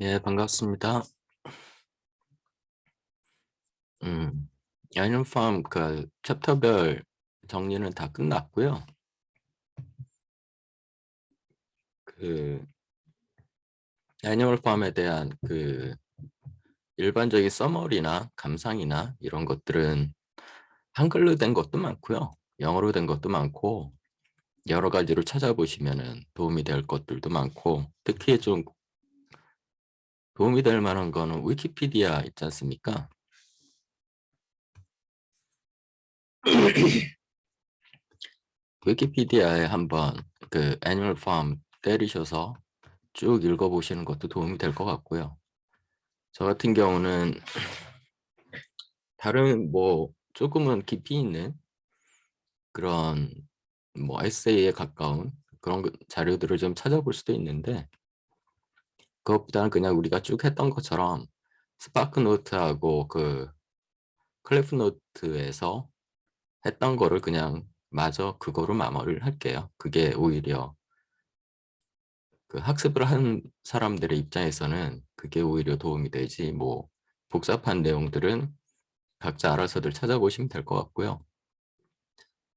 예, 반갑습니다. 음, 애니멀팜 그 챕터별 정리는 다 끝났고요. 그 애니멀팜에 대한 그 일반적인 서머리나 감상이나 이런 것들은 한글로 된 것도 많고요. 영어로 된 것도 많고 여러 가지로 찾아보시면은 도움이 될 것들도 많고 특히 좀 도움이 될 만한 거는 위키피디아 있지 않습니까? 위키피디아에 한번 그 애니멀팜 때리셔서 쭉 읽어보시는 것도 도움이 될 것 같고요. 저 같은 경우는 다른 뭐 조금은 깊이 있는 그런 뭐 에세이에 가까운 그런 자료들을 좀 찾아볼 수도 있는데 그것보다는 그냥 우리가 쭉 했던 것처럼 스파크 노트하고 그 클리프 노트에서 했던 거를 그냥 마저 그거로 마무리를 할게요. 그게 오히려 그 학습을 한 사람들의 입장에서는 그게 오히려 도움이 되지 뭐 복잡한 내용들은 각자 알아서들 찾아보시면 될 것 같고요.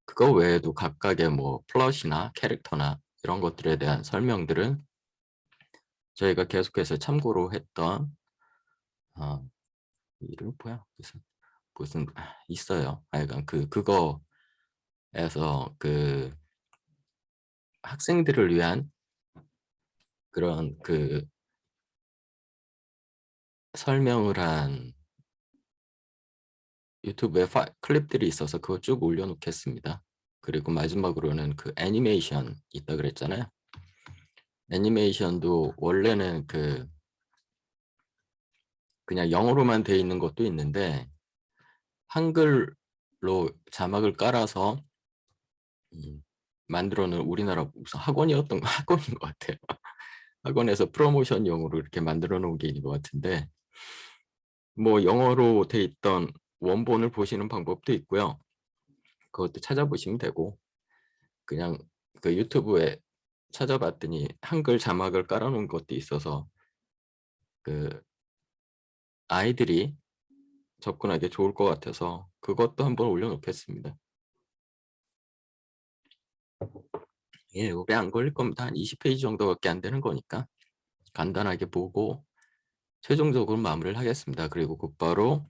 그거 외에도 각각의 뭐 플롯이나 캐릭터나 이런 것들에 대한 설명들은 저희가 계속해서 참고로 했던 어, 이름 뭐야 무슨 있어요. 하여간 그거에서 그 학생들을 위한 그런 그 설명을 한 유튜브에 클립들이 있어서 그거 쭉 올려놓겠습니다. 그리고 마지막으로는 그 애니메이션 있다 그랬잖아요. 애니메이션도 원래는 그냥 영어로만 돼 있는 것도 있는데 한글로 자막을 깔아서 만들어 놓은 우리나라 무슨 학원이었던 학원인 것 같아요. 학원에서 프로모션용으로 이렇게 만들어 놓은 게 있는 것 같은데 뭐 영어로 돼 있던 원본을 보시는 방법도 있고요. 그것도 찾아보시면 되고 그냥 그 유튜브에 찾아봤더니 한글 자막을 깔아놓은 것도 있어서 그 아이들이 접근하기 좋을 것 같아서 그것도 한번 올려놓겠습니다. 예, 오래 안 걸릴 겁니다. 한 20페이지 정도밖에 안 되는 거니까 간단하게 보고 최종적으로 마무리를 하겠습니다. 그리고 곧바로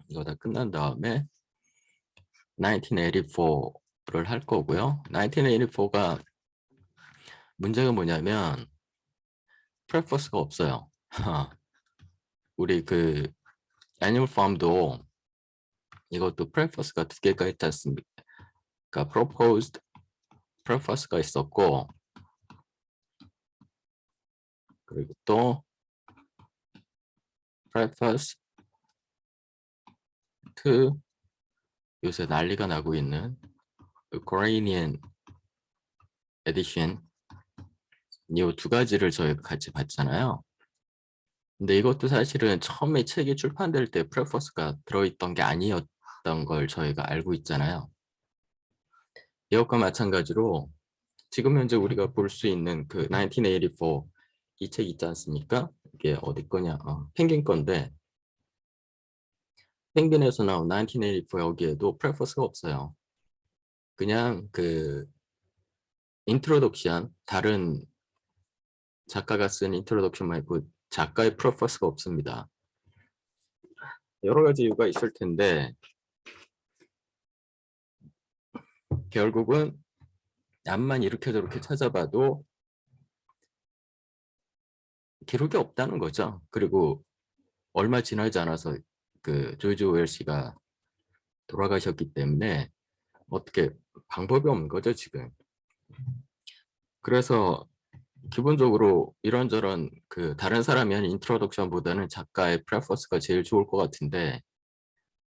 이거 다 끝난 다음에 1984를 할 거고요. 1984가 문제가 뭐냐면 프레퍼스가 없어요. 우리 그 애니멀 팜도 이것도 프레퍼스가 두 개가 있지 않습니까? 그러니까 proposed preface가 있었고 그리고 또 preface to 요새 난리가 나고 있는 Ukrainian edition 이 두 가지를 저희가 같이 봤잖아요. 근데 이것도 사실은 처음에 책이 출판될 때 프레퍼스가 들어있던 게 아니었던 걸 저희가 알고 있잖아요. 이것과 마찬가지로 지금 현재 우리가 볼 수 있는 그 1984 이 책 있지 않습니까? 이게 어디 거냐? 펭귄 건데 펭귄에서 나온 1984 여기에도 프레퍼스가 없어요. 그냥 그 인트로덕션 다른 작가가 쓴 인트로덕션 말고 작가의 프레퍼스가 없습니다. 여러 가지 이유가 있을 텐데 결국은 암만 이렇게 저렇게 찾아봐도 기록이 없다는 거죠. 그리고 얼마 지나지 않아서 그 조지 오웰 씨가 돌아가셨기 때문에 어떻게 방법이 없는 거죠, 지금. 그래서 기본적으로 이런저런 그 다른 사람이 한 인트로덕션보다는 작가의 프레퍼스가 제일 좋을 것 같은데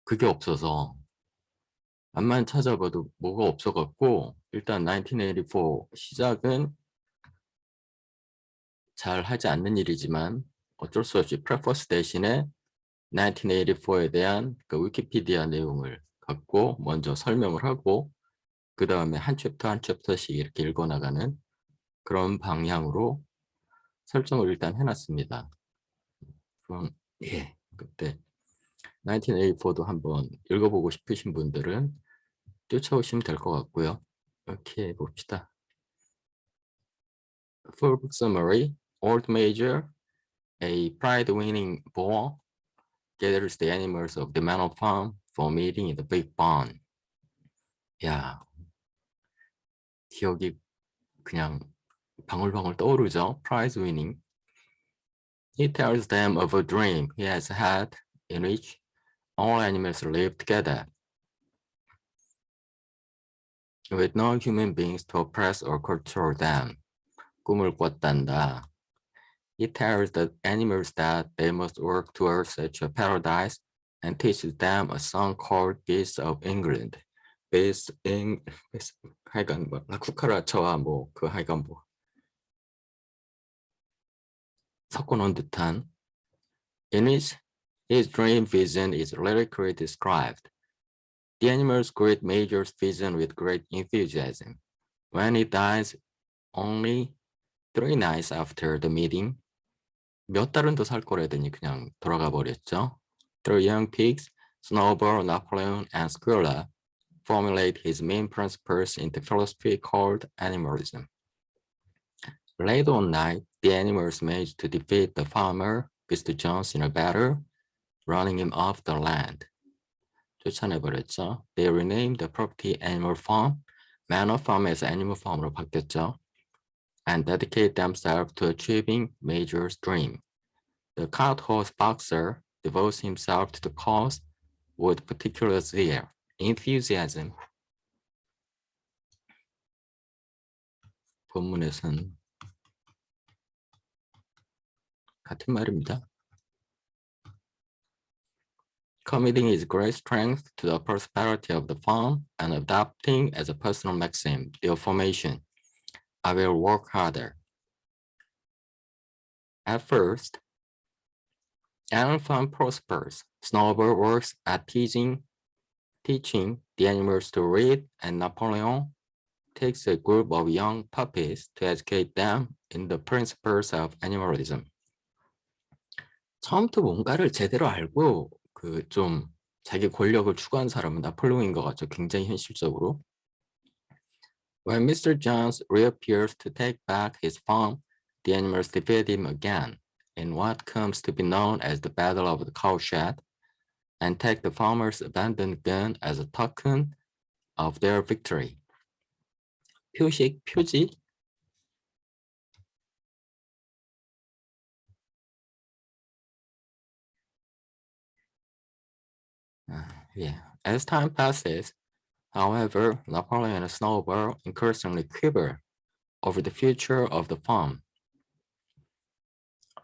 그게 없어서 암만 찾아봐도 뭐가 없어갖고 일단 1984 시작은 잘 하지 않는 일이지만 어쩔 수 없이 프레퍼스 대신에 1984에 대한 그 위키피디아 내용을 갖고 먼저 설명을 하고 그 다음에 한 챕터 한 챕터씩 이렇게 읽어나가는 그런 방향으로 설정을 일단 해놨습니다. 그럼 예, 그때 1984도 한번 읽어보고 싶으신 분들은 쫓아오시면 될 것 같고요. 이렇게 봅시다. Full book summary. Old Major, a pride-winning bull, gathers the animals of the manor farm for a meeting in the big barn. 야, 기억이 그냥 방울방울 떠오르죠? Prize winning. He tells them of a dream he has had in which all animals live together, with no human beings to oppress or control them. 꿈을 꿨단다. He tells the animals that they must work towards such a paradise and teaches them a song called Beasts of England. 하여간 뭐 라쿠카라처와 뭐 그 하여간 뭐 섞어놓은 듯한. In which his dream vision is lyrically described. The animals greet Major's vision with great enthusiasm. When he dies, only 3 nights after the meeting, 몇 달은 더 살 거라더니 그냥 돌아가 버렸죠. The young pigs, Snowball, Napoleon, and Squilla formulate his main principles in the philosophy called animalism. Late one night, the animals managed to defeat the farmer, Mr. Jones, in a battle, running him off the land. 쫓아내버렸죠. They renamed the property Animal Farm, Manor Farm에서 Animal Farm으로 바뀌었죠. And dedicate themselves to achieving Major's dream. The cart horse boxer devotes himself to the cause with particular zeal, enthusiasm. 본문에서는 같은 말입니다. Committing his great strength to the prosperity of the farm and adopting as a personal maxim the affirmation, I will work harder. At first, Animal Farm prospers. Snowball works at teaching the animals to read, and Napoleon takes a group of young puppies to educate them in the principles of animalism. 처음부터 뭔가를 제대로 알고 그 좀 자기 권력을 추구한 사람은 나폴레옹인 것 같죠. 굉장히 현실적으로. When Mr. Jones reappears to take back his farm, the animals defeat him again in what comes to be known as the Battle of the Cowshed, and take the farmer's abandoned gun as a token of their victory. 표식, 표지. Yeah. As time passes, however, Napoleon and Snowball increasingly quiver over the future of the farm.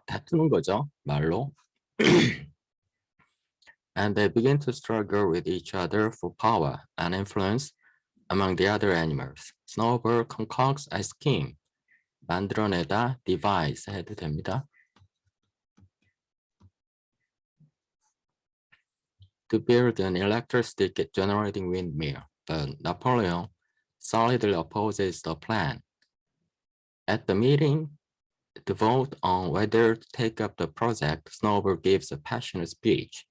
다투는 거죠, 말로. And they begin to struggle with each other for power and influence among the other animals. Snowball concocts a scheme. 만들어내다, devise 해도 됩니다. To build an electricity generating windmill, but Napoleon solidly opposes the plan. At the meeting, to vote on whether to take up the project, Snowball gives a passionate speech.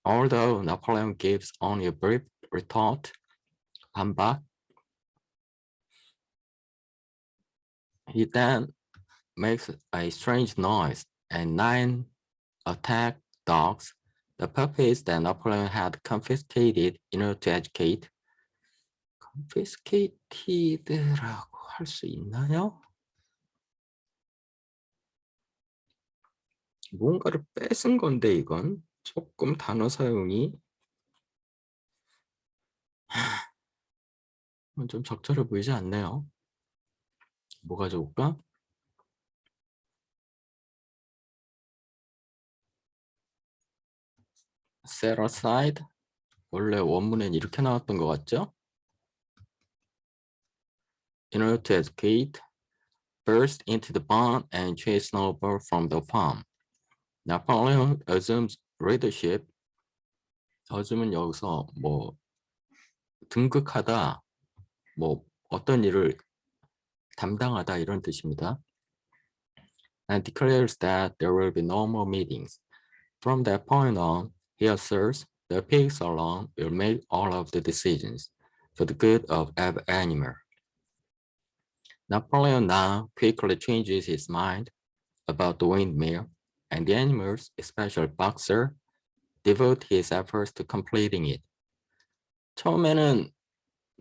Although Napoleon gives only a brief retort, 반박, he then makes a strange noise and 9 attack dogs, the puppies that Napoleon had confiscated in order to educate. confiscated라고 할 수 있나요? 뭔가를 뺏은 건데 이건 조금 단어 사용이 좀 적절해 보이지 않네요. 뭐가 좋을까? set aside. 원래 원문엔 이렇게 나왔던 것 같죠? In order to educate, burst into the barn and chase Snowball from the farm. Napoleon assumes leadership. assume은 여기서 뭐 등극하다, 뭐 어떤 일을 담당하다 이런 뜻입니다. And declares that there will be no more meetings. From that point on, he asserts the pigs alone will make all of the decisions for the good of every animal. Napoleon now quickly changes his mind about the windmill, and the animals, especially Boxer, devote his efforts to completing it. 처음에는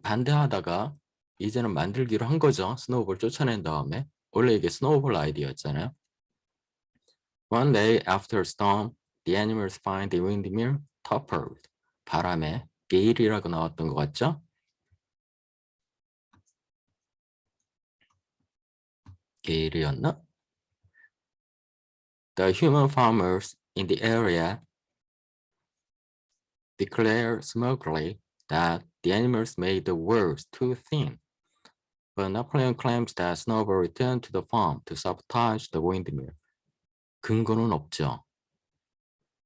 반대하다가 이제는 만들기로 한 거죠. 스노우볼 쫓아낸 다음에. 원래 이게 스노우볼 아이디어였잖아요. One day after a storm, the animals find the windmill toppled. 바람에 게일이라고 나왔던 것 같죠? 게일이었나? The human farmers in the area declare smugly that the animals made the walls too thin. But Napoleon claims that Snowball returned to the farm to sabotage the windmill. 근거는 없죠.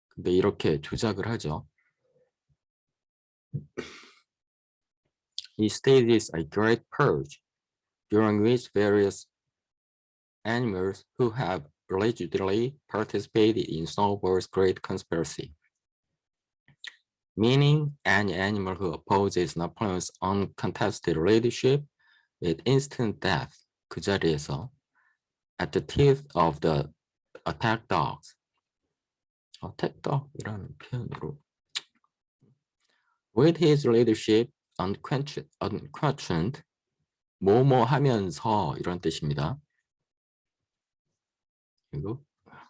근데 이렇게 조작을 하죠. He stages a great purge, during which various animals who have allegedly participated in Snowball's great conspiracy, meaning any animal who opposes Napoleon's uncontested leadership with instant death, 그 자리에서 at the teeth of the attack dogs. attack dog이라는 표현으로 with his leadership unquestioned 뭐뭐 하면서 이런 뜻입니다. 그리고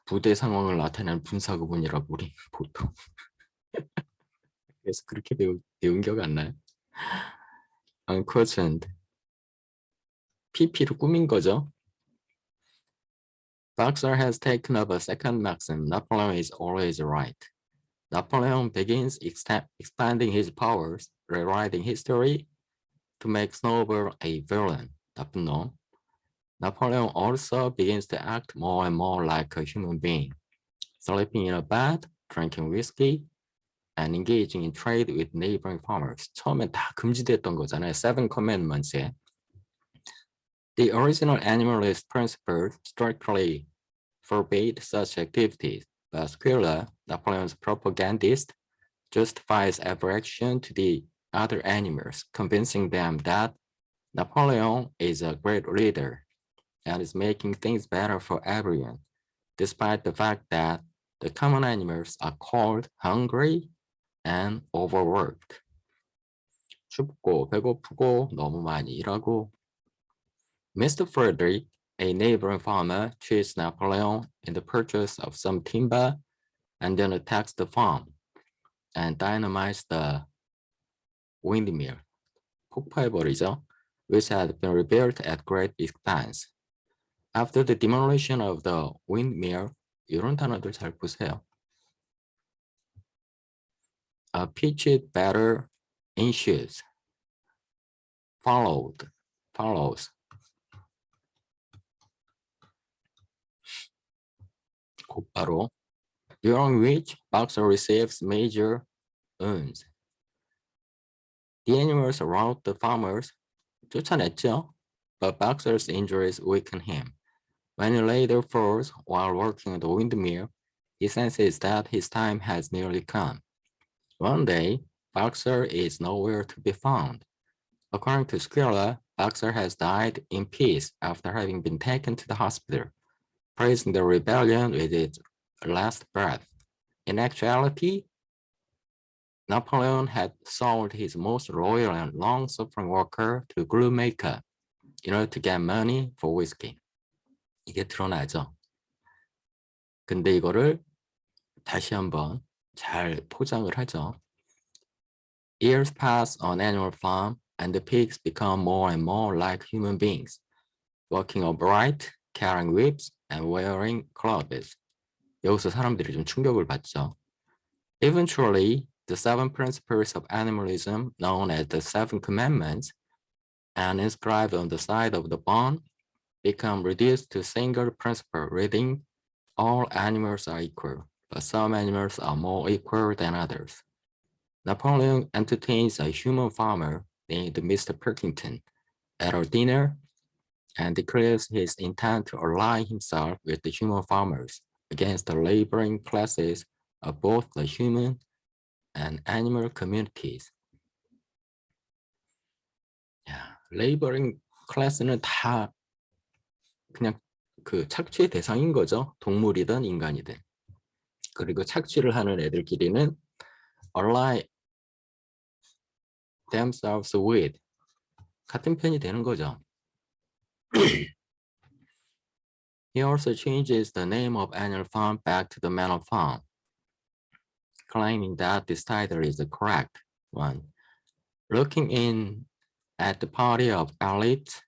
부대 상황을 나타내는 분사구문이라고 우리 보통 그래서 그렇게 배운 기억 안 나요? unquestioned PP로 꾸민 거죠. Boxer has taken up a second maxim: Napoleon is always right. Napoleon begins expanding his powers, rewriting history to make Snowball a villain, 나쁜 놈. Napoleon also begins to act more and more like a human being, sleeping in a bed, drinking whiskey, and engaging in trade with neighboring farmers. 처음엔 다 금지됐던 거잖아요. Seven Commandments에. The original animalist principles strictly forbade such activities, but Squilla, Napoleon's propagandist, justifies every action to the other animals, convincing them that Napoleon is a great leader and is making things better for everyone, despite the fact that the common animals are cold, hungry, and overworked. 춥고 배고프고 너무 많이 일하고. Mr. Frederick, a neighboring farmer, cheats Napoleon in the purchase of some timber and then attacks the farm and dynamites the windmill. 폭파해버리죠, which had been rebuilt at great expense. After the demolition of the windmill, 이런 단어들 잘 보세요. A pitched battle ensues. Follows. 곧바로. During which Boxer receives major wounds. The animals around the farmers 쫓아냈죠, but Boxer's injuries weaken him. When he later falls while working at the windmill, he senses that his time has nearly come. One day, Boxer is nowhere to be found. According to Squilla, Boxer has died in peace after having been taken to the hospital, praising the rebellion with its last breath. In actuality, Napoleon had sold his most loyal and long-suffering worker to glue maker in order to get money for whiskey. 이게 드러나죠. 근데 이거를 다시 한번 잘 포장을 하죠. Years pass on animal farm and the pigs become more and more like human beings, walking upright, carrying whips, and wearing clothes. 여기서 사람들이 좀 충격을 받죠. Eventually, the seven principles of animalism, known as the Seven Commandments, and inscribed on the side of the barn, become reduced to a single principle reading, all animals are equal, but some animals are more equal than others. Napoleon entertains a human farmer named Mr. Pilkington at a dinner and declares his intent to ally himself with the human farmers against the laboring classes of both the human and animal communities. 야, laboring class는 다 그냥 그 착취의 대상인 거죠. 동물이든 인간이든. 그리고 착취를 하는 애들끼리는 ally themselves with 같은 편이 되는 거죠. He also changes the name of Animal Farm back to the Manor Farm, claiming that this title is the correct one. Looking in at the party of elites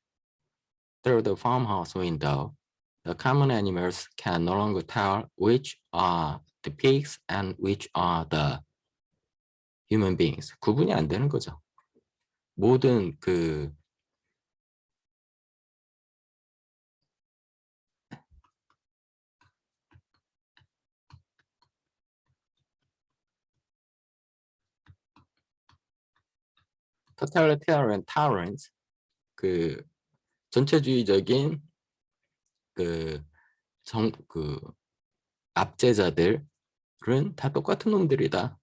through the farmhouse window, the common animals can no longer tell which are the pigs and which are the human beings. 구분이 안 되는 거죠. 모든 그 totalitarian tyrants, 그 전체주의적인 그 압제자들은 다 똑같은 놈들이다.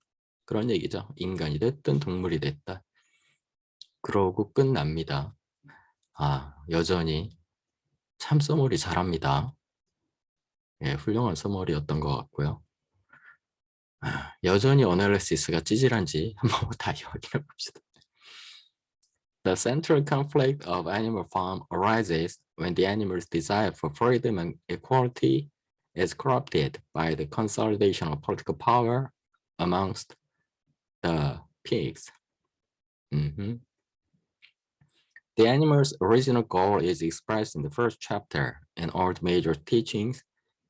그런 얘기죠. 인간이 됐든 동물이 됐다. 그러고 끝납니다. 아, 여전히 참 써머리 잘합니다. 예, 훌륭한 써머리였던 것 같고요. 아, 여전히 어널리시스가 찌질한지 한번 다시 확인해 봅시다. The central conflict of Animal Farm arises when the animals' desire for freedom and equality is corrupted by the consolidation of political power amongst the pigs. The animal's original goal is expressed in the first chapter in all the major teachings,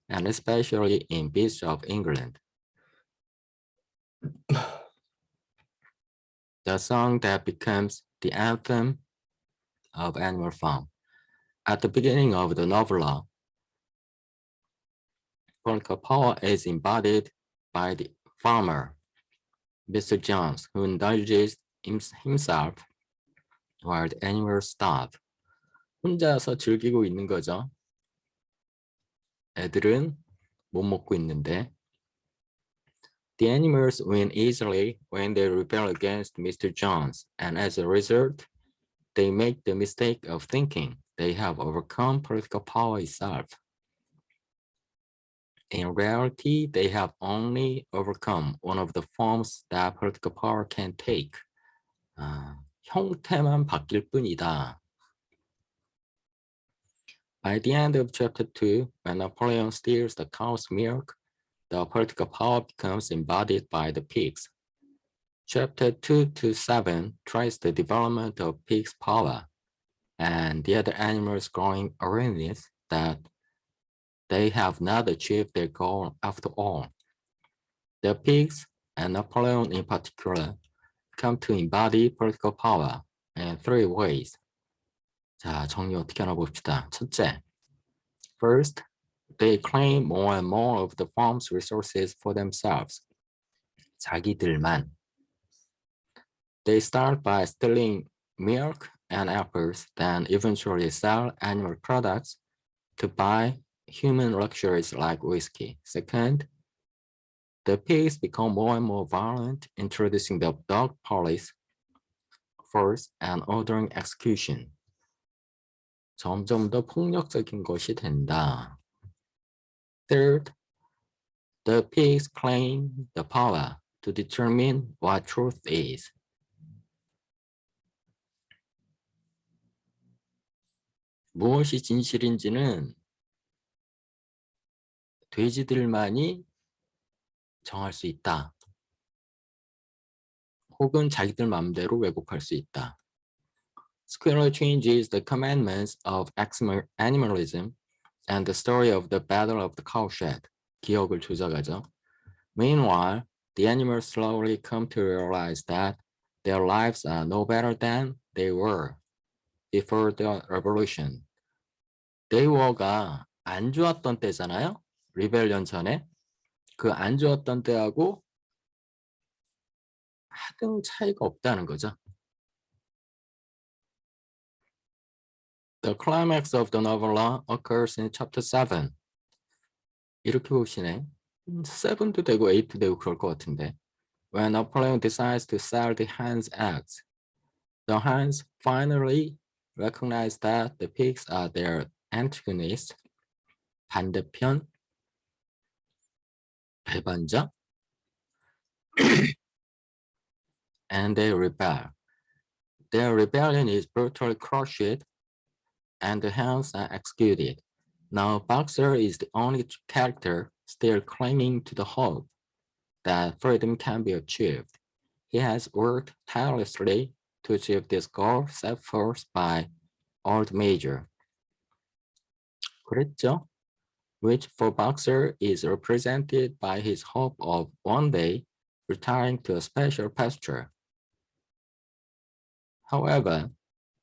and especially in Beasts of England. The song that becomes the anthem of Animal Farm. At the beginning of the novella, political power is embodied by the farmer, Mr. Jones, who indulges himself while the animals starve. 혼자서 즐기고 있는 거죠. 애들은 못 먹고 있는데. The animals win easily when they rebel against Mr. Jones, and as a result, they make the mistake of thinking they have overcome political power itself. In reality, they have only overcome one of the forms that political power can take. 형태만 바뀔 뿐이다. By the end of chapter 2, when Napoleon steals the cow's milk, the political power becomes embodied by the pigs. Chapter 2 to 7 trace the development of pigs' power and the other animals' growing awareness that they have not achieved their goal after all. The pigs, and Napoleon in particular, come to embody political power in 3 ways. 자, 정리 어떻게 하나 봅시다. 첫째, first, they claim more and more of the farm's resources for themselves. 자기들만. They start by stealing milk and apples, then eventually sell animal products to buy human luxuries like whiskey. Second, the pigs become more and more violent, introducing the dog police, force, and ordering execution. 점점 더 폭력적인 것이 된다. Third, the pigs claim the power to determine what truth is. 무엇이 진실인지는 돼지들만이 정할 수 있다. 혹은 자기들 마음대로 왜곡할 수 있다. Squirrel changes the commandments of animalism and the story of the Battle of the Cowshed. 기억을 조작하죠. Meanwhile, the animals slowly come to realize that their lives are no better than they were before the revolution. They were가 안 좋았던 때잖아요. 리벨리언 전에. 그 안 좋았던 때하고 하등 차이가 없다는 거죠. The climax of the novella occurs in chapter 7. 이렇게 보시네. 7도 되고 8도 되고 그럴 것 같은데. When Napoleon decides to sell the hen's eggs, the hens finally recognize that the pigs are their antagonists. 반대편, 배반자, and they rebel. Their rebellion is brutally crushed, and the hens are executed. Now Boxer is the only character still clinging to the hope that freedom can be achieved. He has worked tirelessly to achieve this goal set forth by Old Major. 그랬죠? Which for Boxer is represented by his hope of one day retiring to a special pasture. However,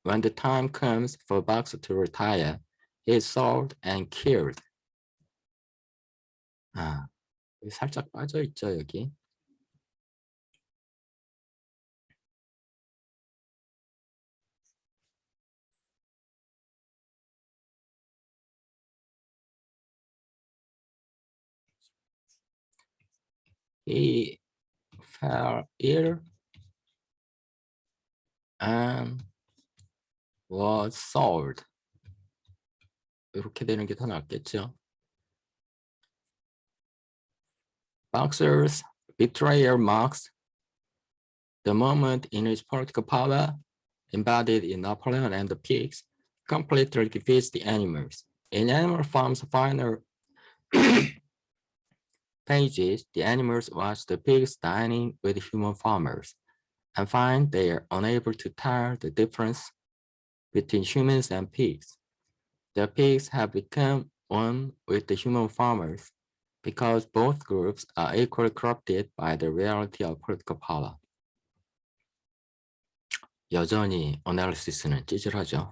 when the time comes for Boxer to retire, he is sold and killed. 아, 살짝 빠져있죠, 여기. He fell ill and was sold. 이렇게 되는 게 더 낫겠죠. Boxer's betrayal marks the moment in which political power, embodied in Napoleon and the pigs, completely defeats the animals. In Animal Farm's final pages, the animals watch the pigs dining with human farmers and find they are unable to tell the difference between humans and pigs. The pigs have become one with the human farmers because both groups are equally corrupted by the reality of political power. 여전히 어널리시스는 찌질하죠.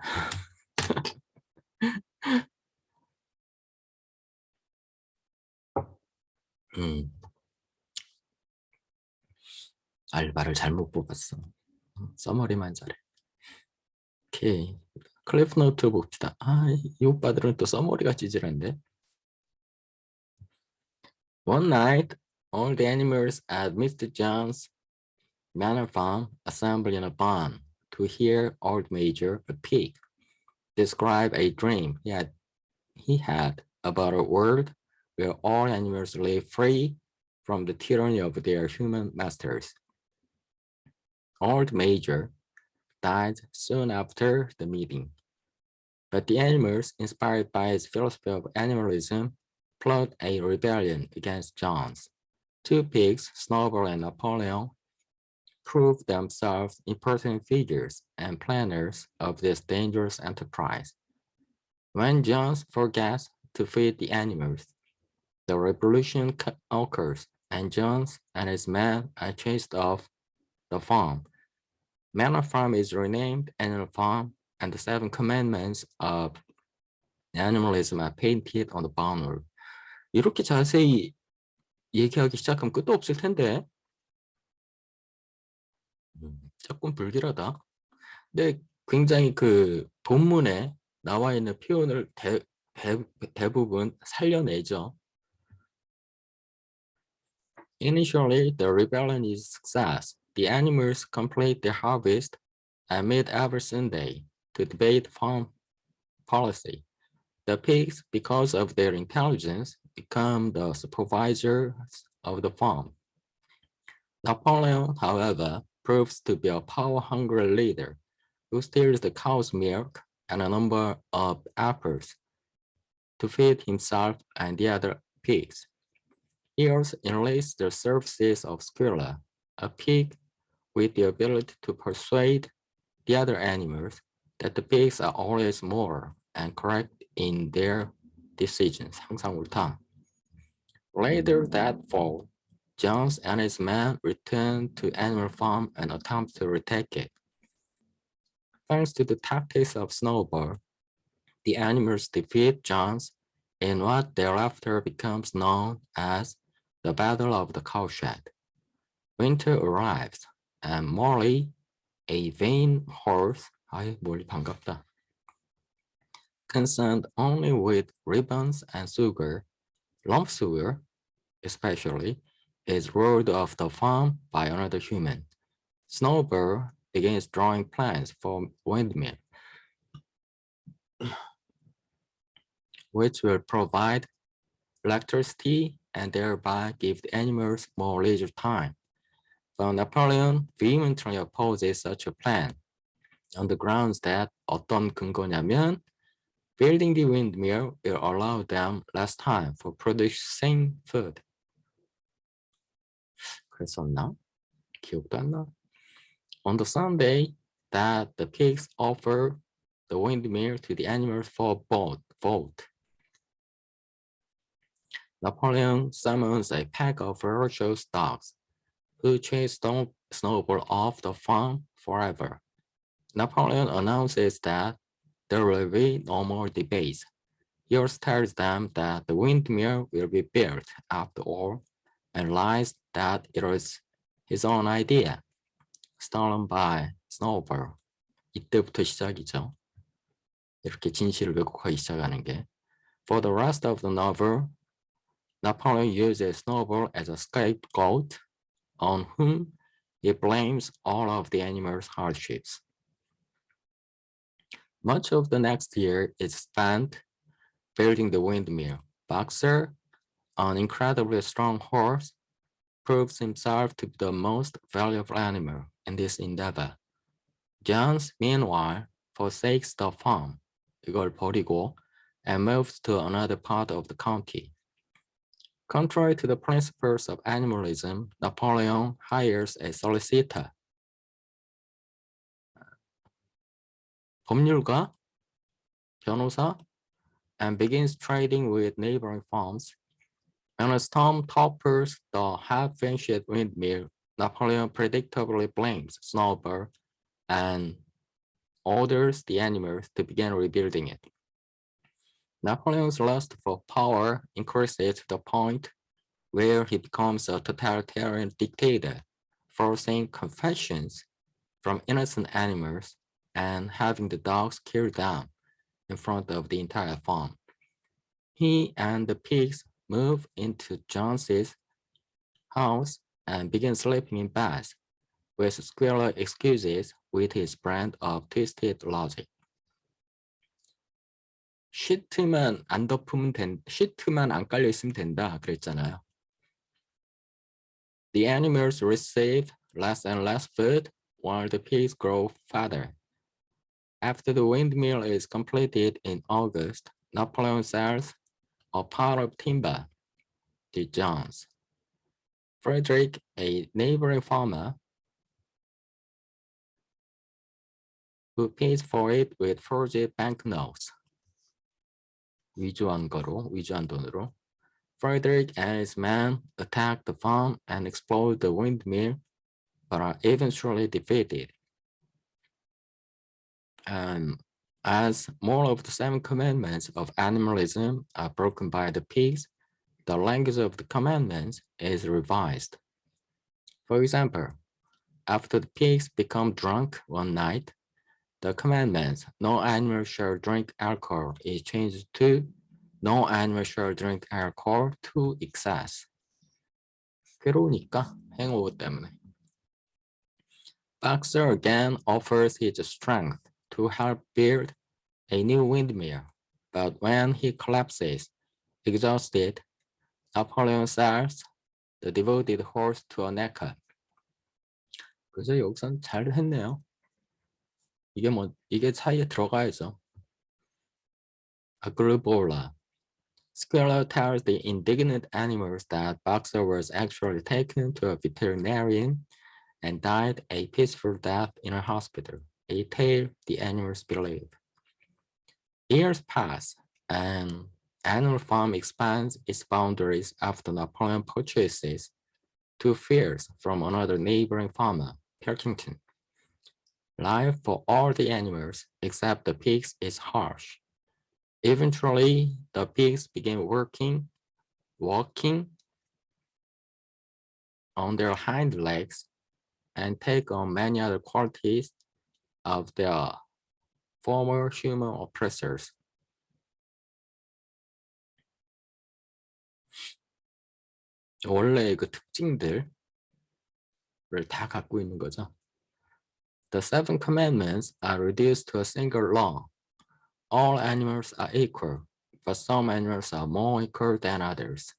알바를 잘못 뽑았어. 서머리만 잘해. 오케이. 클리프 노트 봅시다. 이 오빠들은 또 서머리가 찌질한데. One night, all the animals at Mr. John's manor farm assemble in a barn to hear Old Major, a pig, describe a dream he had about a world where all animals live free from the tyranny of their human masters. Old Major died soon after the meeting, but the animals, inspired by his philosophy of animalism, plot a rebellion against John's. Two pigs, Snowball and Napoleon, prove themselves important figures and planners of this dangerous enterprise. When Jones forgets to feed the animals, the revolution occurs, and Jones and his men are chased off the farm. Manor Farm is renamed Animal Farm, and the 7 commandments of animalism are painted on the barn wall. 이렇게 자세히 얘기하기 시작하면 끝도 없을 텐데. 조금 불길하다. 근데 굉장히 그 본문에 나와 있는 표현을 대부분 살려내죠. Initially, the rebellion is a success. The animals complete their harvest and meet every Sunday to debate farm policy. The pigs, because of their intelligence, become the supervisors of the farm. Napoleon, however, proves to be a power-hungry leader who steals the cow's milk and a number of apples to feed himself and the other pigs. He also enlists the services of Squilla, a pig with the ability to persuade the other animals that the pigs are always moral and correct in their decisions. 항상 옳다. Later that fall, Jones and his men return to Animal Farm and attempt to retake it. Thanks to the tactics of Snowball, the animals defeat Jones in what thereafter becomes known as the Battle of the Cowshed. Winter arrives, and Molly, a vain horse, 아이, 몰리 반갑다. concerned only with ribbons and sugar, lump sugar, especially, is ruled off the farm by another human. Snowball begins drawing plans for windmill, which will provide electricity and thereby give the animals more leisure time. But Napoleon vehemently opposes such a plan on the grounds that 어떤 근거냐면 building the windmill will allow them less time for producing food. 그랬었나? 기억도 안 나. On the Sunday that the pigs offer the windmill to the animals for vote, Napoleon summons a pack of ferocious dogs who chase Snowball off the farm forever. Napoleon announces that there will be no more debates. He also tells them that the windmill will be built after all, and lies that it was his own idea, stolen by Snowball. 이때부터 시작이죠. 이렇게 진실을 왜곡하기 시작하는 게. For the rest of the novel, Napoleon uses Snowball as a scapegoat on whom he blames all of the animals' hardships. Much of the next year is spent building the windmill. Boxer, an incredibly strong horse, proves himself to be the most valuable animal in this endeavor. Jones, meanwhile, forsakes the farm, 이걸 버리고, and moves to another part of the county. Contrary to the principles of animalism, Napoleon hires a solicitor, 법률가, 변호사, and begins trading with neighboring farms. When a storm topples the half-finished windmill, Napoleon predictably blames Snowball and orders the animals to begin rebuilding it. Napoleon's lust for power increases to the point where he becomes a totalitarian dictator, forcing confessions from innocent animals and having the dogs killed down in front of the entire farm. He and the pigs move into Jones's house and begin sleeping in bed with squirrel excuses with his brand of twisted logic. 시트만 안 덮으면 시트만 안 깔려 있으면 된다 그랬잖아요. The animals receive less and less food while the pigs grow fatter. After the windmill is completed in August, Napoleon sells a pile of timber to Jones. Frederick, a neighboring farmer, who pays for it with forged banknotes. 위조한 돈으로. Frederick and his men attack the farm and explode the windmill, but are eventually defeated. And as more of the 7 commandments of animalism are broken by the pigs, the language of the commandments is revised. For example, after the pigs become drunk one night, the commandment, no animal shall drink alcohol, is changed to no animal shall drink alcohol to excess. 괴로우니까, hangover 때문에. Boxer again offers his strength to help build a new windmill, but when he collapses, exhausted, Napoleon sells the devoted horse to a necker. 그래서 여기서는 잘 했네요. 이게 사이에 들어가야죠. Agribola. Squirrel tells the indignant animals that Boxer was actually taken to a veterinarian and died a peaceful death in a hospital, a tale the animals believe. Years pass, and Animal Farm expands its boundaries after Napoleon purchases 2 fields from another neighboring farmer, Pilkington. Life for all the animals except the pigs is harsh. Eventually, the pigs begin walking on their hind legs and take on many other qualities of their former human oppressors. 원래 그 특징들을 다 갖고 있는 거죠. The seven commandments are reduced to a single law. All animals are equal, but some animals are more equal than others.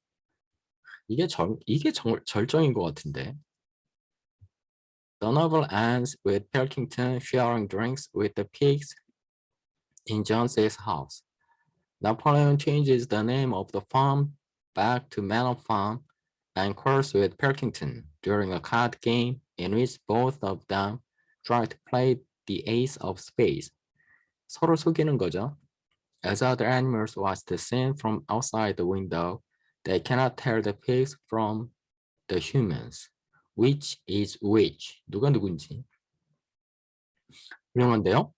이게 절정인 것 같은데. The novel ends with Pilkington sharing drinks with the pigs in Jones's house. Napoleon changes the name of the farm back to Manor Farm and quarrels with Pilkington during a card game in which both of them try to play the ace of spades. 서로 속이는 거죠. As other animals watch the scene from outside the window, they cannot tell the pigs from the humans. Which is which? 누가 누군지. 훌륭한데요?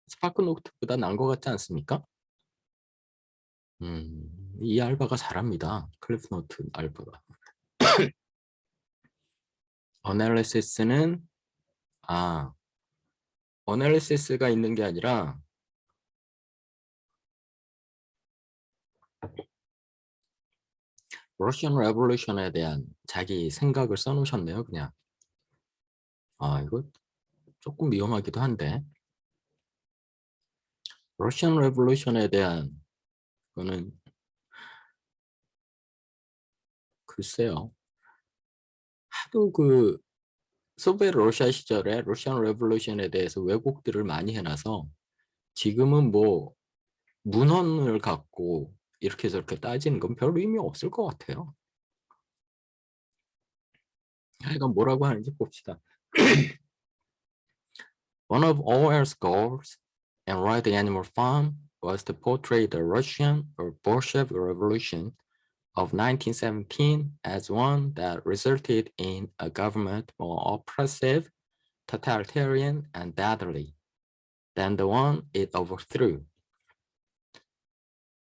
스파크노트보다 나은 것 같지 않습니까? 이 알바가 잘합니다. 클리프노트 알바가. 어널리시스는 어널리시스가 있는 게 아니라 러시안 레볼루션에 대한 자기 생각을 써놓으셨네요. 그냥. 이거 조금 위험하기도 한데. 러시안 레볼루션에 대한 거는 글쎄요. 하도 그 소비에트 러시아 시절에 러시안 레볼루션에 대해서 왜곡들을 많이 해놔서 지금은 뭐 문헌을 갖고 이렇게 저렇게 따지는 건 별로 의미 없을 것 같아요. 이건 뭐라고 하는지 봅시다. One of Orwell's goals in writing Animal Farm was to portray the Russian or Bolshevik Revolution of 1917 as one that resulted in a government more oppressive, totalitarian, and deadly than the one it overthrew.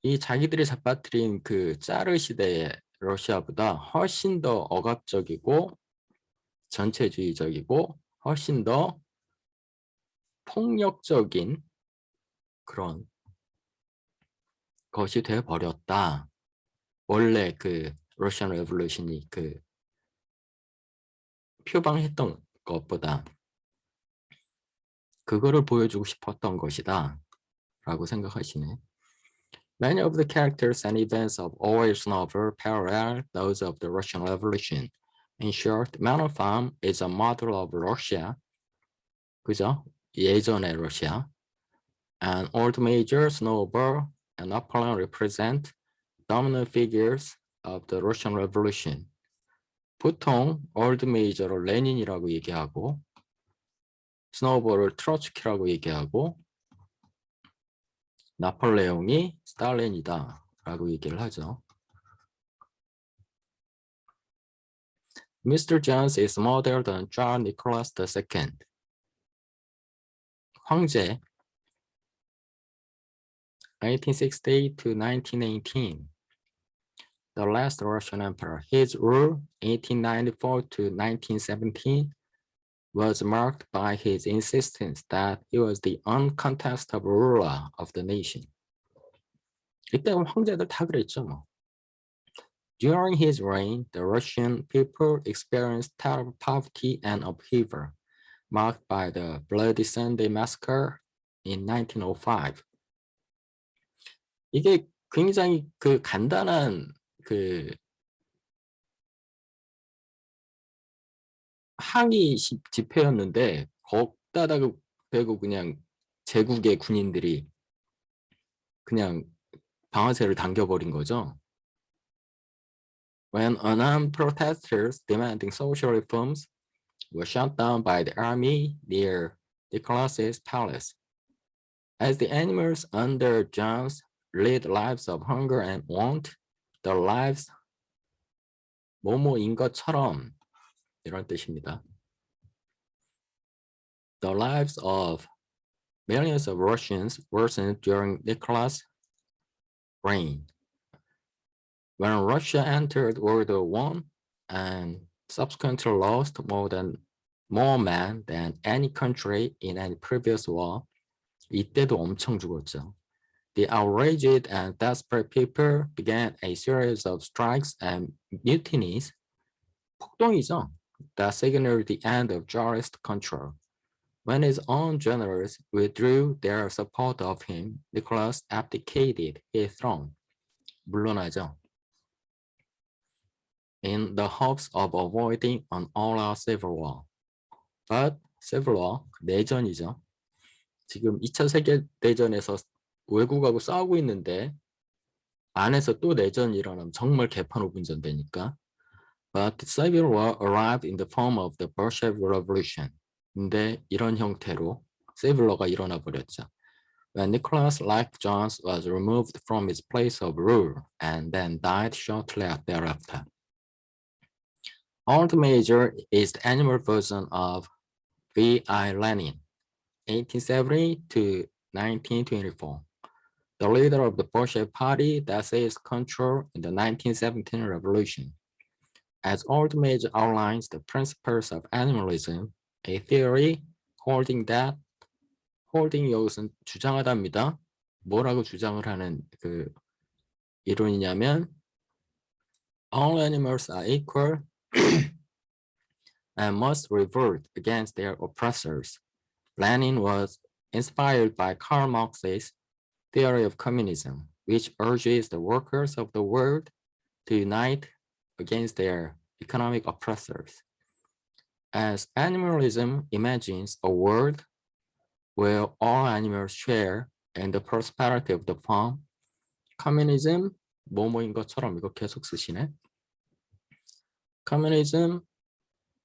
이 자기들이 잡아들인 그 짜르 시대의 러시아보다 훨씬 더 억압적이고 전체주의적이고 훨씬 더 폭력적인 그런 것이 되어버렸다. 원래 그 러시안 레볼루션이 그 표방했던 것보다 그거를 보여주고 싶었던 것이다 라고 생각하시네. Many of the characters and events of Orwell's novel parallel those of the Russian Revolution. In short, Manor Farm is a model of Russia. 그죠? 예전의 러시아. And Old Major, Snowball, and Napoleon represent dominant figures of the Russian Revolution. 보통 Old Major를 레닌이라고 얘기하고 스노우볼을 트로츠키라고 얘기하고 나폴레옹이 스탈린이다 라고 얘기를 하죠. Mr. Jones is modeled on Tsar Nicholas II. 황제 1860 to 1918. The last Russian emperor. His rule 1894 to 1917 was marked by his insistence that he was the uncontestable ruler of the nation. 이때 황제들 다 그랬죠. 뭐. During his reign, the Russian people experienced terrible poverty and upheaval, marked by the Bloody Sunday Massacre in 1905. 이게 굉장히 그 간단한 그 항의 집회였는데 거기다 대고 그냥 제국의 군인들이 그냥 방아쇠를 당겨버린 거죠. When unarmed protesters demanding social reforms were shot down by the army near Nicholas's palace. As the animals under Jones led lives of hunger and want, the lives 뭐뭐인 것처럼 이런 뜻입니다. The lives of millions of Russians worsened during Nicholas' reign. When Russia entered World War I and subsequently lost more men than any country in any previous war, 이때도 엄청 죽었죠. The outraged and desperate people began a series of strikes and mutinies, 폭동이죠, that signaled the end of Tsarist control. When his own generals withdrew their support of him, Nicholas abdicated his throne. 물러나죠. In the hopes of avoiding an all-out civil war. But civil war, 내전이죠. 지금 2차 세계대전에서 외국하고 싸우고 있는데 안에서 또 내전이 일어나면 정말 개판오분전되니까. But the civil war arrived in the form of the Bolshevik Revolution. 근데 이런 형태로 civil war가 일어나 버렸죠. When Nicholas, like John, was removed from his place of rule and then died shortly thereafter. Old Major is the animal version of V.I. Lenin, 1870 to 1924. The leader of the Bolshevik party that seized control in the 1917 revolution. As Old Major outlines the principles of animalism, a theory holding 여기서 주장하답니다. 뭐라고 주장을 하는 그 이론이냐면 all animals are equal and must revolt against their oppressors. Lenin was inspired by Karl Marx's theory of communism, which urges the workers of the world to unite against their economic oppressors. As animalism imagines a world where all animals share in the prosperity of the farm, communism, 뭐뭐인 것처럼 이거 계속 쓰시네. Communism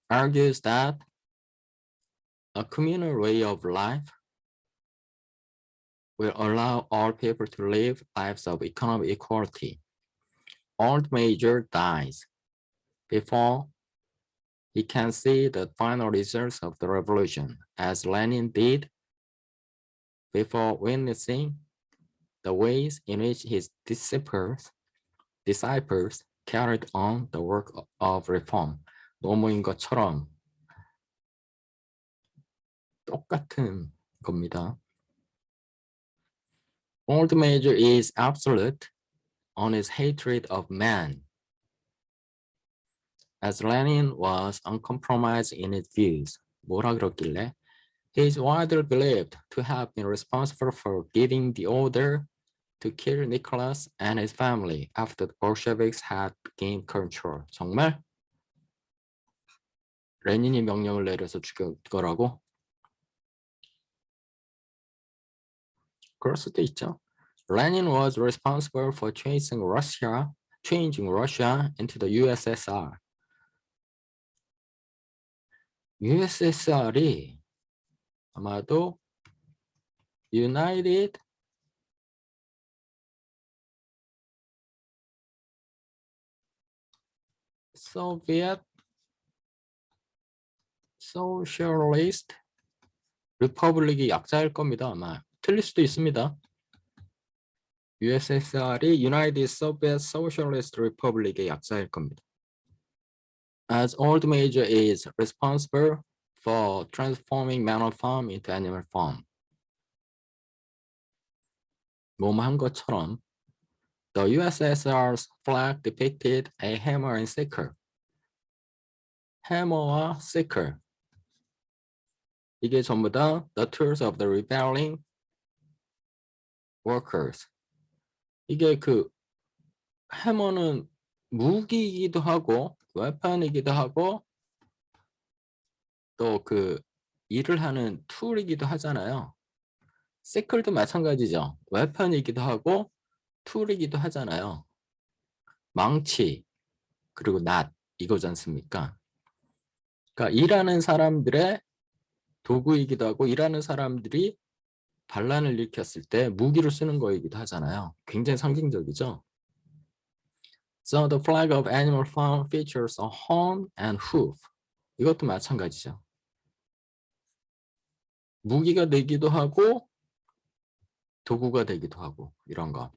argues that a communal way of life will allow all people to live lives of economic equality. Old Major dies before he can see the final results of the revolution, as Lenin did before witnessing the ways in which his disciples carried on the work of reform. 뭐뭐인 것처럼 똑같은 겁니다. Old Major is absolute on his hatred of man, as Lenin was uncompromised in his views. 뭐라 그랬길래? He is widely believed to have been responsible for giving the order to kill Nicholas and his family after the Bolsheviks had gained control. 정말? 레닌이 명령을 내려서 죽여라고? 그럴 수도 있죠. Lenin was responsible for changing Russia into the USSR. USSR이 아마도 United Soviet Socialist Republic이 약자일 겁니다. 아마 틀릴 수도 있습니다. USSR이 United Soviet Socialist Republic의 약자일 겁니다. As Old Major is responsible for transforming mammal form into animal form. 뭐뭐한 것처럼 the USSR's flag depicted a hammer and sickle. 해머와 sickle. 이게 전부 다 the tools of the rebelling workers. 이게 그 해머는 무기이기도 하고 weapon이기도 하고 또 그 일을 하는 툴이기도 하잖아요. sickle도 마찬가지죠. weapon이기도 하고 툴이기도 하잖아요. 망치 그리고 낫 이거지 않습니까? 그러니까 일하는 사람들의 도구이기도 하고 일하는 사람들이 반란을 일으켰을 때 무기를 쓰는 거이기도 하잖아요. 굉장히 상징적이죠. So the flag of animal farm features a horn and hoof. 이것도 마찬가지죠. 무기가 되기도 하고 도구가 되기도 하고 이런 거.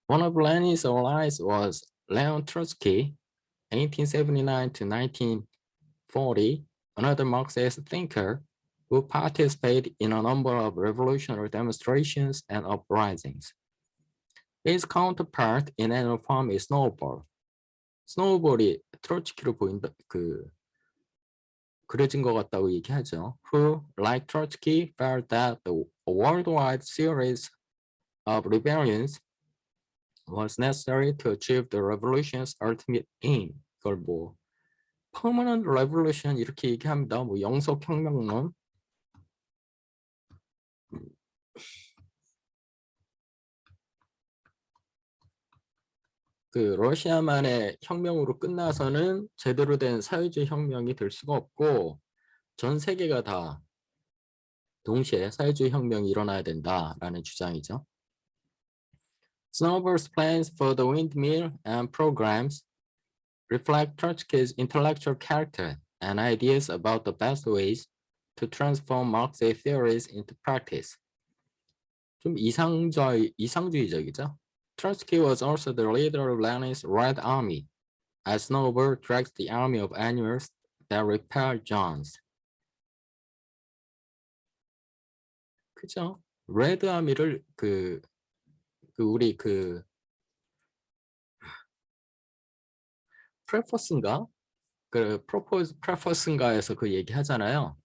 One of Lenin's allies was Leon Trotsky, 1879 to 1940, another Marxist thinker who participated in a number of revolutionary demonstrations and uprisings. His counterpart in animal farm is Snowball. 스노우볼이 트로츠키로 보인다, 그려진 것 같다고 얘기하죠. Who, like Trotsky, felt that a worldwide series of rebellions was necessary to achieve the revolution's ultimate aim. 이걸 뭐 permanent revolution 이렇게 얘기합니다. 뭐 영속혁명론. 그 러시아만의 혁명으로 끝나서는 제대로 된 사회주의 혁명이 될 수가 없고 전 세계가 다 동시에 사회주의 혁명이 일어나야 된다라는 주장이죠. Snowball's plans for the windmill and programs reflect Trotsky's intellectual character and ideas about the best ways to transform Marxist theories into practice. 좀 이상주의적이죠. Trotsky was also the leader of Lenin's Red Army, as Snowball directs the army of animals that repel Jones. 그죠? 레드 아미를 우리 프레퍼스인가? 프레퍼스인가에서 그 얘기하잖아요.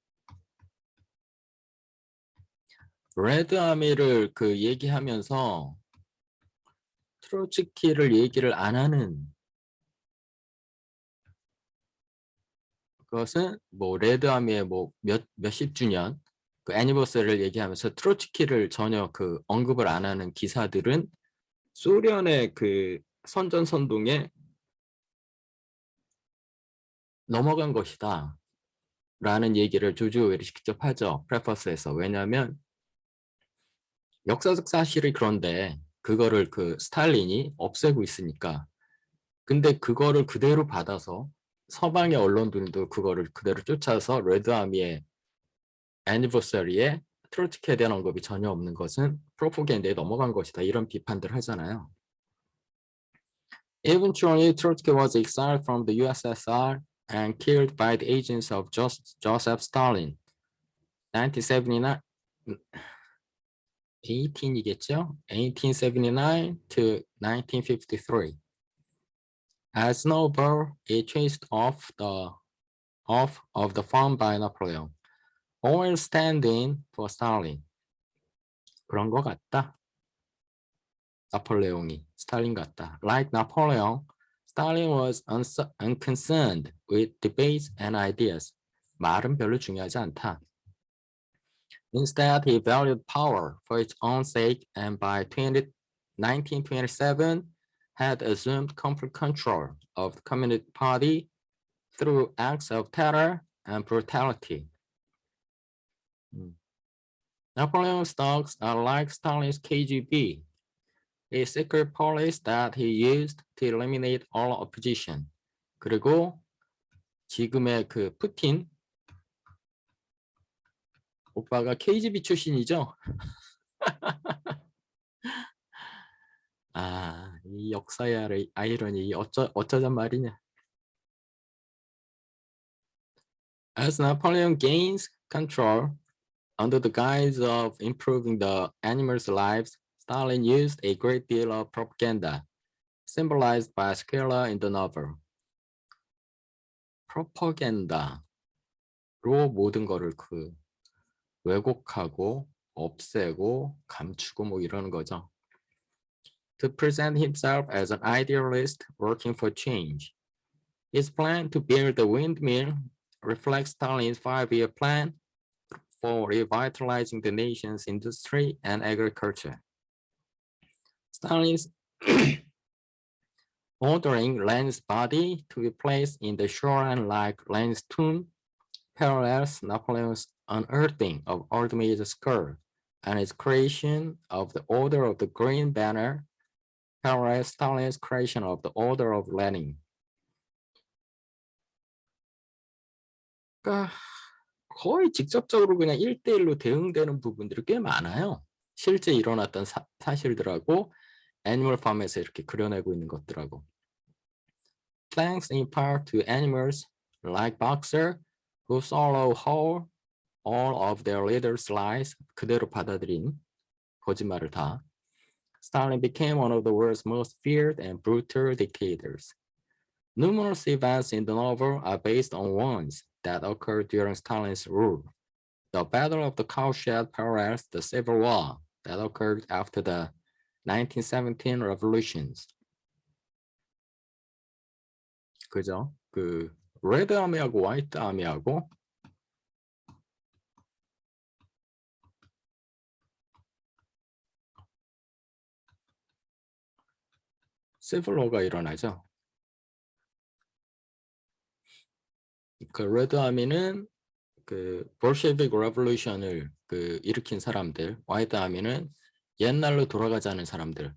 레드 아미를 얘기하면서 트로츠키를 얘기를 안 하는 그것은 뭐 레드 아미의 뭐 몇십 주년 그 애니버서리를 얘기하면서 트로츠키를 전혀 언급을 안 하는 기사들은 소련의 선전선동에 넘어간 것이다 라는 얘기를 조지 오웰이 직접 하죠. 프레퍼스에서. 왜냐하면 역사적 사실이 그런데 그거를 스탈린이 없애고 있으니까. 근데 그거를 그대로 받아서 서방의 언론들도 그거를 그대로 쫓아서 레드아미의 애니버서리에 트로츠키에 대한 언급이 전혀 없는 것은 프로포간다에 넘어간 것이다. 이런 비판들 하잖아요. Eventually, Trotsky was exiled from the USSR and killed by the agents of Joseph Stalin. 1979, 18이겠죠? 1879 to 1953. As Snowball is chased off of the farm by Napoleon, always standing for Stalin. 그런 것 같다. 나폴레옹이 스탈린 같다. Like Napoleon, Stalin was unconcerned with debates and ideas. 말은 별로 중요하지 않다. Instead, he valued power for its own sake and by 1927 had assumed complete control of the Communist Party through acts of terror and brutality. Napoleon's dogs are like Stalin's KGB, a secret police that he used to eliminate all opposition. 그리고 지금의 푸틴 오빠가 KGB 출신이죠? 아, 이 역사의 아이러니 어쩌잔 말이냐. As Napoleon gains control under the guise of improving the animals' lives, Stalin used a great deal of propaganda, symbolized by a squirrel in the novel. 프로파간다로 모든 거를 왜곡하고 없애고 감추고 뭐 이러는 거죠. To present himself as an idealist working for change. His plan to build the windmill reflects Stalin's 5-year plan for revitalizing the nation's industry and agriculture. Stalin's ordering Lenin's body to be placed in the Shoreline-like Lenin's tomb parallels Napoleon's unearthing of old Major skull, and his creation of the Order of the Green Banner parallels Stalin's creation of the Order of Lenin. 그러니까 거의 직접적으로 그냥 1대1로 대응되는 부분들이 꽤 많아요. 실제 일어났던 사실들하고 애니멀 팜에서 이렇게 그려내고 있는 것들하고. Thanks in part to animals like Boxer, who swallow whole all of their leaders' lies, 그대로 받아들인 거짓말을 다. Stalin became one of the world's most feared and brutal dictators. Numerous events in the novel are based on ones that occurred during Stalin's rule. The Battle of the Cowshed parallels the Civil War that occurred after the 1917 revolutions. 그죠? 그 레드 아미하고 화이트 아미하고 시빌워가 일어나죠. 그 레드 아미는 그 볼셰비크 레볼루션을 그 일으킨 사람들, 화이트 아미는 옛날로 돌아가자는 사람들.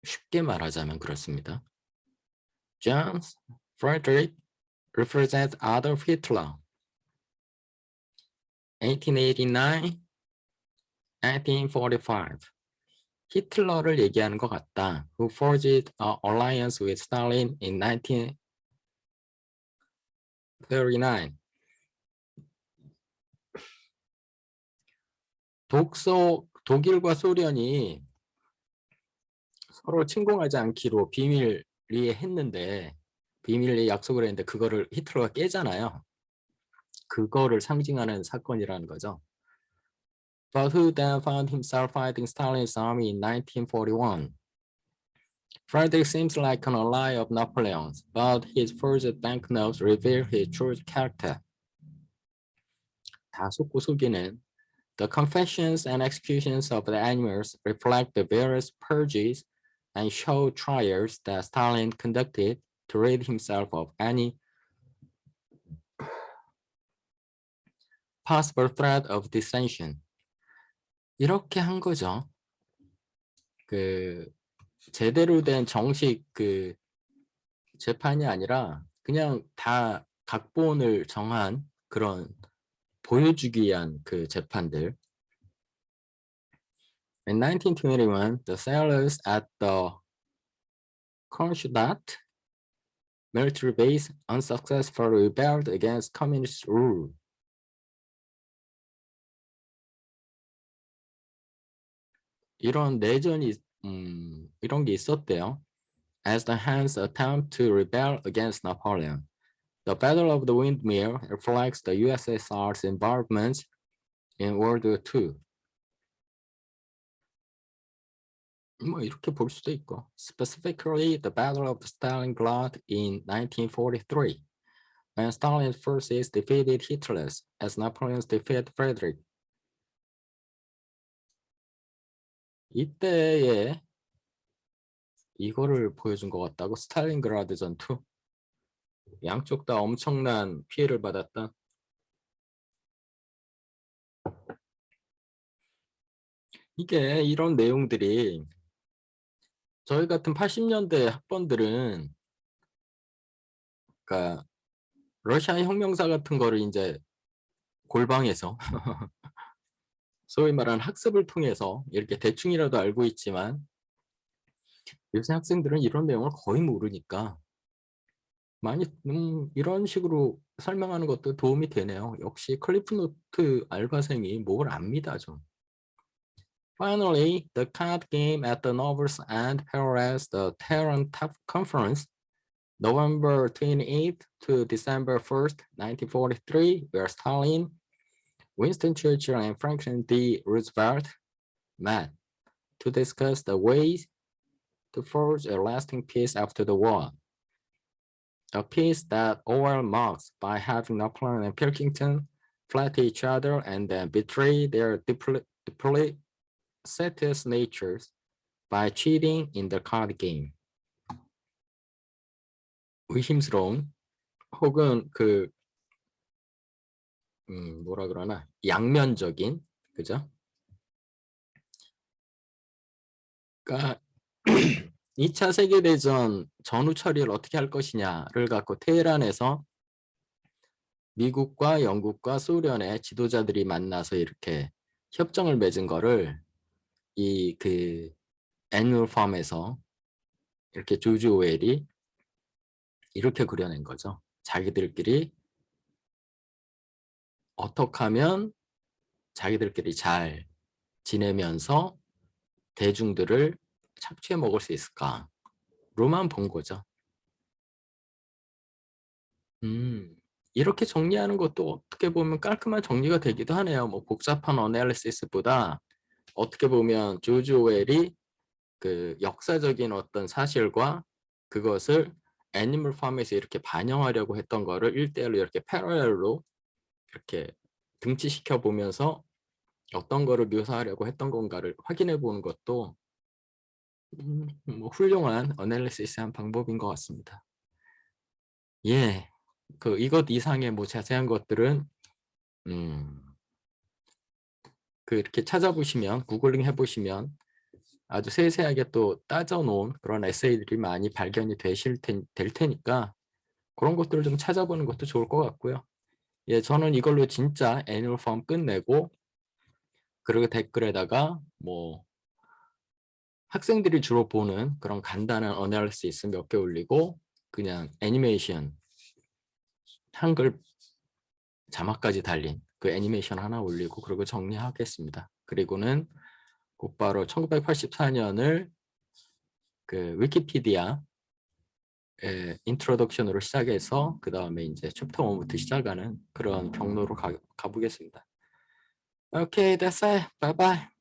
쉽게 말하자면 그렇습니다. John Frederick represents Adolf Hitler. 1889, 1945. 히틀러를 얘기하는 것 같다. Who forged an alliance with Stalin in 1939. 독일과 소련이 서로 침공하지 않기로 비밀리에 했는데 비밀리에 약속을 했는데 그거를 히틀러가 깨잖아요. 그거를 상징하는 사건이라는 거죠. But who then found himself fighting Stalin's army in 1941. Frederick seems like an ally of Napoleon's, but his forged banknotes reveal his true character. 다 속고 속이는 The confessions and executions of the animals reflect the various purges and show trials that Stalin conducted to rid himself of any possible threat of dissension. 이렇게 한 거죠. 그 제대로 된 정식 그 재판이 아니라 그냥 다 각본을 정한 그런 보여주기 위한 그 재판들. In 1921, the sailors at the Kronstadt military base unsuccessfully rebelled against communist rule. 이런 내전이 이런 게 있었대요. As the Han's attempt to rebel against Napoleon. The Battle of the Windmill reflects the USSR's involvement in World War II. 뭐 이렇게 볼 수도 있고. Specifically, the Battle of Stalingrad in 1943, when Stalin's forces defeated Hitler's as Napoleon's defeated Frederick. 이때에 이거를 보여준 것 같다고. 스탈린그라드 전투. 양쪽 다 엄청난 피해를 받았다. 이게 이런 내용들이 저희 같은 80년대 학번들은 그러니까 러시아 혁명사 같은 거를 이제 골방에서 소위 말하는 학습을 통해서 이렇게 대충이라도 알고 있지만 요새 학생들은 이런 내용을 거의 모르니까 많이 이런 식으로 설명하는 것도 도움이 되네요. 역시 클리프 노트 알바생이 뭘 압니다 좀. Finally, the card game at the novel's end parallels the Tehran Conference, November 28th to December 1st, 1943, where Stalin, Winston Churchill, and Franklin D. Roosevelt met to discuss the ways to forge a lasting peace after the war. A peace that all marks by having Napoleon and Pilkington flatter each other and then betray their deeply selfish natures by cheating in the card game. 의심스러운 혹은 그 뭐라 그러나 양면적인 그죠? 그러니까 2차 세계대전 전후 처리를 어떻게 할 것이냐를 갖고 테헤란에서 미국과 영국과 소련의 지도자들이 만나서 이렇게 협정을 맺은 거를 이 그 애니멀 팜에서 이렇게 조지 오웰이 이렇게 그려낸 거죠. 자기들끼리 어떻게 하면 자기들끼리 잘 지내면서 대중들을 착취해 먹을 수 있을까로만 본 거죠. 이렇게 정리하는 것도 어떻게 보면 깔끔한 정리가 되기도 하네요. 뭐 복잡한 어널리시스보다 어떻게 보면 조지 오웰이 그 역사적인 어떤 사실과 그것을 애니멀 팜에서 이렇게 반영하려고 했던 거를 1대1로 이렇게 패러렐로 이렇게 등치시켜 보면서 어떤 거를 묘사하려고 했던 건가를 확인해 보는 것도 뭐 훌륭한 어널리시스한 방법인 것 같습니다. 예, 그 이것 이상의 뭐 자세한 것들은 그 이렇게 찾아보시면 구글링 해보시면 아주 세세하게 또 따져놓은 그런 에세이들이 많이 발견이 될 테니까 그런 것들을 좀 찾아보는 것도 좋을 것 같고요. 예, 저는 이걸로 진짜 애니멀 팜 끝내고 그리고 댓글에다가 뭐 학생들이 주로 보는 그런 간단한 어널리시스 몇 개 올리고 그냥 애니메이션 한글 자막까지 달린 그 애니메이션 하나 올리고 그리고 정리하겠습니다. 그리고는 곧바로 1984년을 그 위키피디아 인트로덕션으로 시작해서 그 다음에 이제 챕터 1부터 시작하는 그런 경로로 가보겠습니다. 오케이, 됐어요. 바이바이.